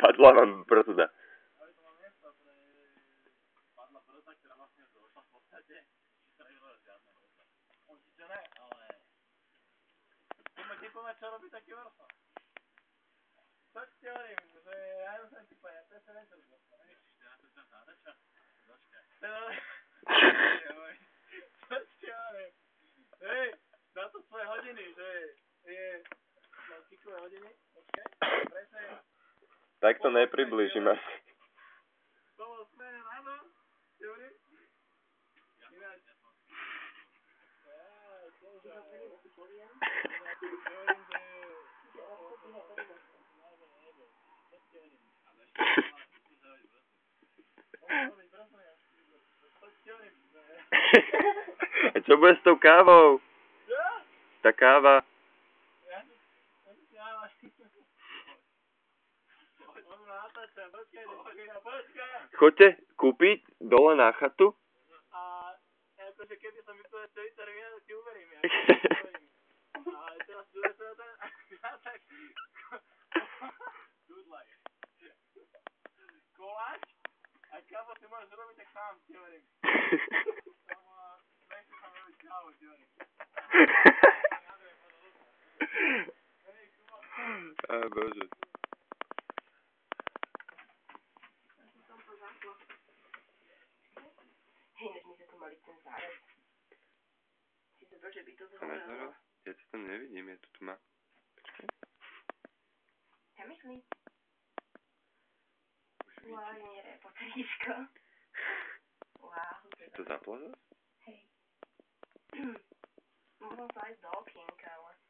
Padla vám brzda. Čo robí taký Varsa? Tak ti hovorím, že ja som ti povedal, to je sa večer dostal. Ježiš, ja to čas nadača? Dočkaj. Čo ti hovorím? Hej, na to svoje hodiny, že je kikové hodiny, počkaj, presne. Tak to nepriblížim asi. Bolo smené ráno, ti hovorím? Ináč. A čo bude s tou kávou? Tá káva. Choďte kúpiť dole na chatu. A akože keby som vypovedal 40 minút, ti uverím. A teraz tak dudlaj. Koláč a kávu si môžeš robiť tak sám, ti hovorím. Nechci tam robiť kávu, ti hovorím. Á, bože. Hej, než my sa tu mali ten zárez. Si sa že by to zhorelo. Ja to tam nevidím, je to tma. Ja myslím. Wow, nie, potríško. Wow. Je to zaplo zase? Hej. Mohol sa ísť do okienka, ale...